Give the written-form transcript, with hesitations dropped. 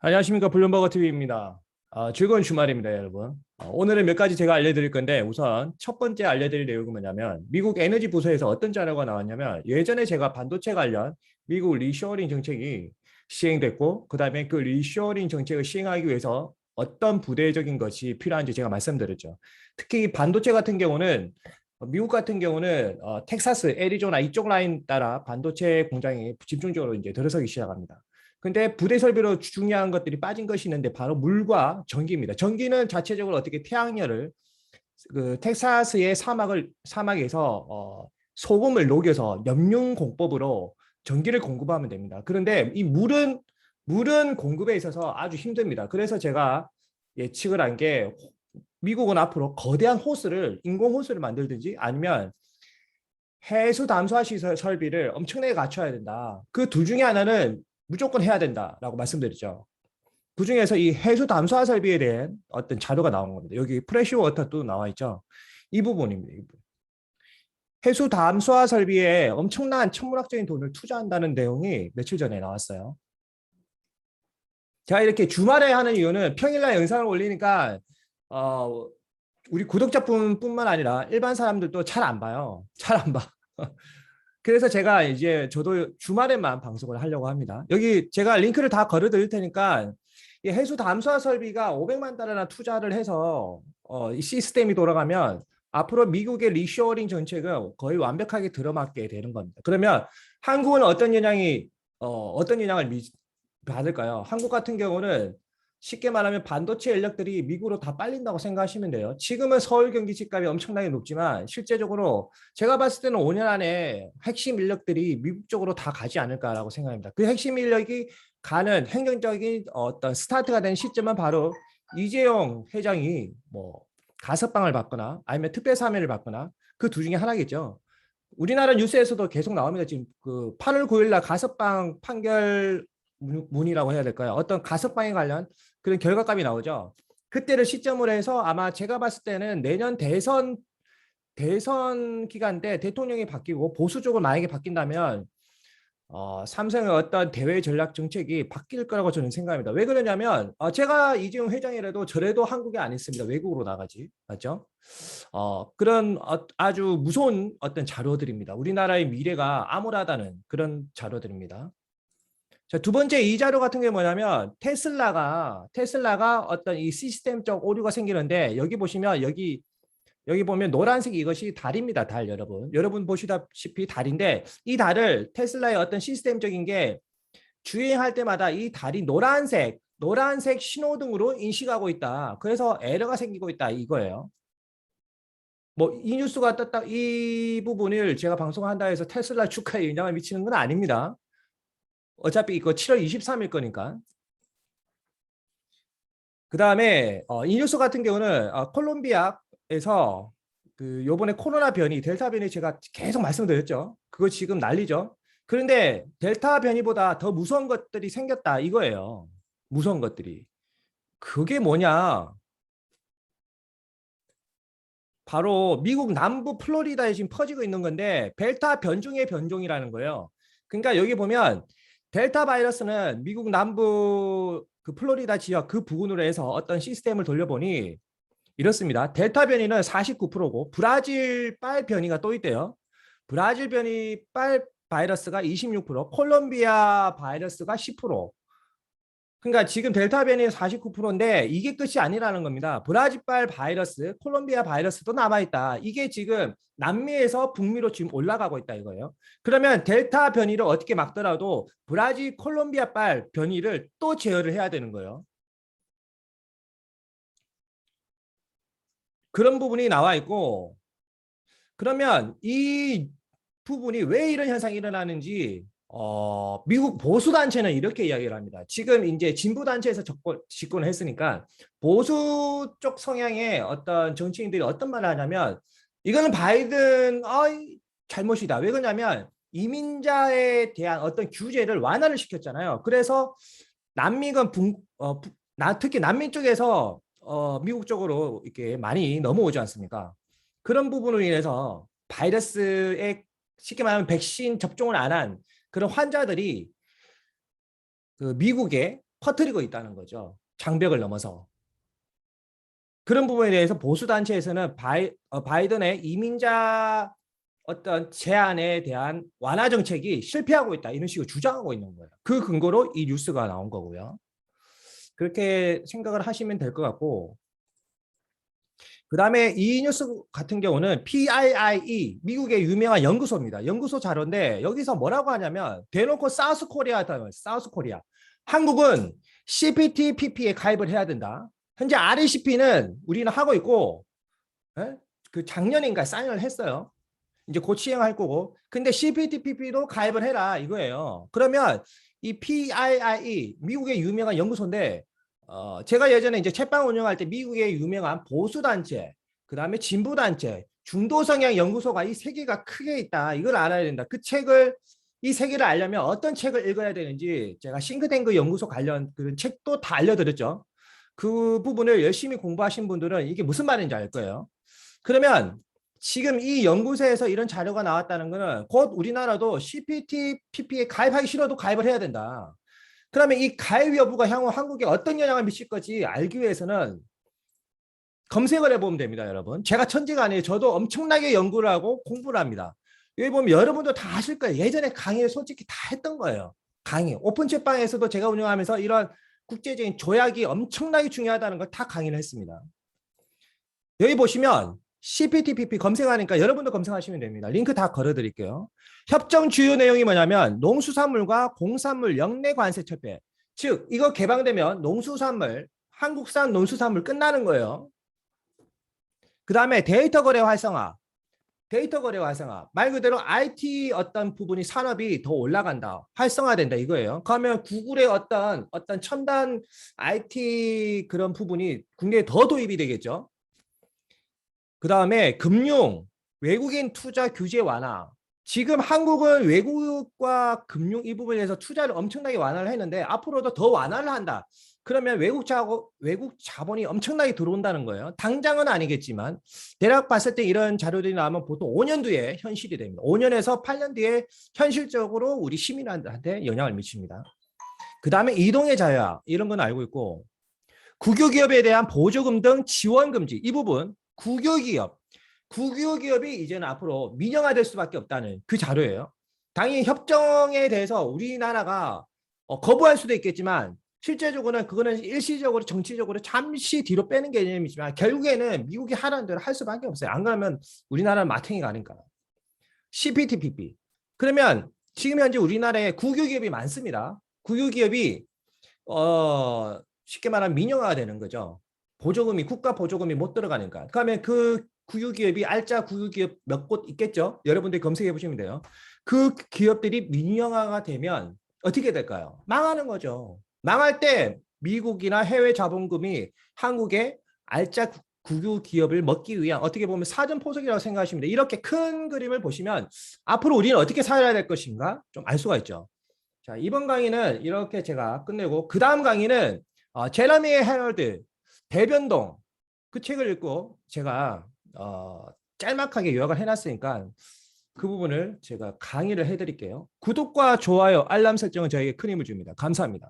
안녕하십니까, 블룸버거 TV입니다. 즐거운 주말입니다, 여러분. 오늘은 몇 가지 제가 알려드릴 건데, 우선 첫 번째 알려드릴 내용은 뭐냐면 미국 에너지 부서에서 어떤 자료가 나왔냐면, 예전에 제가 반도체 관련 미국 리쇼어링 정책이 시행됐고, 그 다음에 그 리쇼어링 정책을 시행하기 위해서 어떤 부대적인 것이 필요한지 제가 말씀드렸죠. 특히 반도체 같은 경우는 미국 같은 경우는 텍사스, 애리조나 이쪽 라인 따라 반도체 공장이 집중적으로 이제 들어서기 시작합니다. 근데 부대 설비로 중요한 것들이 빠진 것이 있는데 바로 물과 전기입니다. 전기는 자체적으로 어떻게 태양열을 그 텍사스의 사막에서 소금을 녹여서 염융 공법으로 전기를 공급하면 됩니다. 그런데 이 물은 공급에 있어서 아주 힘듭니다. 그래서 제가 예측을 한 게 미국은 앞으로 거대한 호스를 인공 호스를 만들든지 아니면 해수 담수화 시설 설비를 엄청나게 갖춰야 된다. 그 둘 중에 하나는 무조건 해야 된다라고 말씀드리죠. 그중에서 이 해수 담수화 설비에 대한 어떤 자료가 나온 겁니다. 여기 프레시 워터도 나와 있죠. 이 부분입니다. 이 부분. 해수 담수화 설비에 엄청난 천문학적인 돈을 투자한다는 내용이 며칠 전에 나왔어요. 제가 이렇게 주말에 하는 이유는 평일날 영상을 올리니까 우리 구독자뿐만 아니라 일반 사람들도 잘 안 봐요. 잘 안 봐. 그래서 제가 이제 저도 주말에만 방송을 하려고 합니다. 여기 제가 링크를 다 걸어 드릴 테니까 이 해수 담수화 설비가 500만 달러나 투자를 해서 이 시스템이 돌아가면 앞으로 미국의 리쇼어링 정책은 거의 완벽하게 들어맞게 되는 겁니다. 그러면 한국은 어떤 영향을 받을까요? 한국 같은 경우는 쉽게 말하면 반도체 인력들이 미국으로 다 빨린다고 생각하시면 돼요. 지금은 서울 경기 집값이 엄청나게 높지만 실제적으로 제가 봤을 때는 5년 안에 핵심 인력들이 미국 쪽으로 다 가지 않을까라고 생각합니다. 그 핵심 인력이 가는 행정적인 어떤 스타트가 된 시점은 바로 이재용 회장이 뭐 가석방을 받거나 아니면 특별사면을 받거나 그 두 중에 하나겠죠. 우리나라 뉴스에서도 계속 나옵니다. 지금 그 8월 9일 날 가석방 판결 문이라고 해야 될까요? 어떤 가석방에 관련 그런 결과값이 나오죠. 그때를 시점으로 해서 아마 제가 봤을 때는 내년 대선 기간 때 대통령이 바뀌고 보수 쪽으로 만약에 바뀐다면 삼성의 어떤 대외 전략 정책이 바뀔 거라고 저는 생각합니다. 왜 그러냐면 제가 이재용 회장이라도 저래도 한국에 안 있습니다. 외국으로 나가지. 맞죠? 그런 아주 무서운 어떤 자료들입니다. 우리나라의 미래가 암울하다는 그런 자료들입니다. 자, 두 번째 이 자료 같은 게 뭐냐면 테슬라가 어떤 이 시스템적 오류가 생기는데 여기 보시면 여기 보면 노란색 이것이 달입니다. 달 여러분. 여러분 보시다시피 달인데 이 달을 테슬라의 어떤 시스템적인 게 주행할 때마다 이 달이 노란색 신호등으로 인식하고 있다. 그래서 에러가 생기고 있다 이거예요. 뭐 이 뉴스가 떴다 이 부분을 제가 방송한다 해서 테슬라 주가에 영향을 미치는 건 아닙니다. 어차피 이거 7월 23일 거니까. 그 다음에 이 뉴스 같은 경우는 콜롬비아에서 그 요번에 코로나 변이 델타 변이 제가 계속 말씀드렸죠. 그거 지금 난리죠. 그런데 델타 변이보다 더 무서운 것들이 생겼다 이거예요. 무서운 것들이. 그게 뭐냐? 바로 미국 남부 플로리다에 지금 퍼지고 있는 건데 델타 변종의 변종이라는 거예요. 그러니까 여기 보면 델타 바이러스는 미국 남부 그 플로리다 지역 그 부근으로 해서 어떤 시스템을 돌려보니 이렇습니다. 델타 변이는 49%고 브라질 빨 변이가 또 있대요. 브라질 변이 빨 바이러스가 26%, 콜롬비아 바이러스가 10%. 그러니까 지금 델타 변이 49%인데 이게 끝이 아니라는 겁니다. 브라질발 바이러스, 콜롬비아 바이러스도 남아있다. 이게 지금 남미에서 북미로 지금 올라가고 있다 이거예요. 그러면 델타 변이를 어떻게 막더라도 브라질, 콜롬비아발 변이를 또 제어를 해야 되는 거예요. 그런 부분이 나와 있고 그러면 이 부분이 왜 이런 현상이 일어나는지 미국 보수 단체는 이렇게 이야기를 합니다. 지금 이제 진보 단체에서 집권을 했으니까 보수 쪽 성향의 어떤 정치인들이 어떤 말을 하냐면 이거는 바이든 잘못이다. 왜 그러냐면 이민자에 대한 어떤 규제를 완화를 시켰잖아요. 그래서 난민은 특히 난민 쪽에서 미국 쪽으로 이렇게 많이 넘어오지 않습니까? 그런 부분으로 인해서 바이러스에 쉽게 말하면 백신 접종을 안 한 그런 환자들이 그 미국에 퍼뜨리고 있다는 거죠. 장벽을 넘어서. 그런 부분에 대해서 보수 단체에서는 바이든의 이민자 어떤 제안에 대한 완화 정책이 실패하고 있다 이런 식으로 주장하고 있는 거예요. 그 근거로 이 뉴스가 나온 거고요. 그렇게 생각을 하시면 될 것 같고, 그 다음에 이 뉴스 같은 경우는 PIIE 미국의 유명한 연구소입니다. 연구소 자료인데 여기서 뭐라고 하냐면 대놓고 사우스 코리아다. 사우스 코리아. 한국은 CPTPP에 가입을 해야 된다. 현재 RCEP는 우리는 하고 있고, 에? 그 작년인가 사인을 했어요. 이제 곧 시행할 거고. 근데 CPTPP도 가입을 해라 이거예요. 그러면 이 PIIE 미국의 유명한 연구소인데 제가 예전에 이제 책방 운영할 때 미국의 유명한 보수 단체, 그다음에 진보 단체, 중도 성향 연구소가 이 세 개가 크게 있다. 이걸 알아야 된다. 그 책을 이 세 개를 알려면 어떤 책을 읽어야 되는지 제가 싱크탱크 연구소 관련 그런 책도 다 알려드렸죠. 그 부분을 열심히 공부하신 분들은 이게 무슨 말인지 알 거예요. 그러면 지금 이 연구소에서 이런 자료가 나왔다는 것은 곧 우리나라도 CPTPP에 가입하기 싫어도 가입을 해야 된다. 그러면 이 가입 여부가 향후 한국에 어떤 영향을 미칠 건지 알기 위해서는 검색을 해보면 됩니다, 여러분. 제가 천재가 아니에요. 저도 엄청나게 연구를 하고 공부를 합니다. 여기 보면 여러분도 다 아실 거예요. 예전에 강의를 솔직히 다 했던 거예요. 강의. 오픈 채방에서도 제가 운영하면서 이런 국제적인 조약이 엄청나게 중요하다는 걸 다 강의를 했습니다. 여기 보시면 CPTPP 검색하니까 여러분도 검색하시면 됩니다. 링크 다 걸어드릴게요. 협정 주요 내용이 뭐냐면 농수산물과 공산물 역내 관세 철폐. 즉 이거 개방되면 농수산물, 한국산 농수산물 끝나는 거예요. 그 다음에 데이터 거래 활성화. 데이터 거래 활성화. 말 그대로 IT 어떤 부분이 산업이 더 올라간다. 활성화된다 이거예요. 그러면 구글의 어떤 첨단 IT 그런 부분이 국내에 더 도입이 되겠죠. 그 다음에 금융, 외국인 투자 규제 완화. 지금 한국은 외국과 금융 이 부분에서 투자를 엄청나게 완화를 했는데 앞으로도 더 완화를 한다. 그러면 외국 자본이 엄청나게 들어온다는 거예요. 당장은 아니겠지만 대략 봤을 때 이런 자료들이 나오면 보통 5년 뒤에 현실이 됩니다. 5년에서 8년 뒤에 현실적으로 우리 시민한테 영향을 미칩니다. 그 다음에 이동의 자유화 이런 건 알고 있고, 국유기업에 대한 보조금 등 지원 금지 이 부분 국유기업이 이제는 앞으로 민영화될 수밖에 없다는 그 자료예요. 당연히 협정에 대해서 우리나라가 거부할 수도 있겠지만 실제적으로는 그거는 일시적으로 정치적으로 잠시 뒤로 빼는 개념이지만 결국에는 미국이 하라는 대로 할 수밖에 없어요. 안 그러면 우리나라는 마탱이 가니까. CPTPP. 그러면 지금 현재 우리나라에 국유기업이 많습니다. 국유기업이 쉽게 말하면 민영화가 되는 거죠. 보조금이 국가 보조금이 못 들어가니까. 그러면 그 국유기업이 알짜 국유기업 몇 곳 있겠죠. 여러분들이 검색해 보시면 돼요. 그 기업들이 민영화가 되면 어떻게 될까요? 망하는 거죠. 망할 때 미국이나 해외 자본금이 한국의 알짜 국유 기업을 먹기 위한 어떻게 보면 사전포석이라고 생각하시면 돼요. 이렇게 큰 그림을 보시면 앞으로 우리는 어떻게 살아야 될 것인가 좀 알 수가 있죠. 자, 이번 강의는 이렇게 제가 끝내고 그 다음 강의는 제러미 헤럴드 대변동 그 책을 읽고 제가 짤막하게 요약을 해놨으니까 그 부분을 제가 강의를 해드릴게요. 구독과 좋아요, 알람 설정은 저에게 큰 힘을 줍니다. 감사합니다.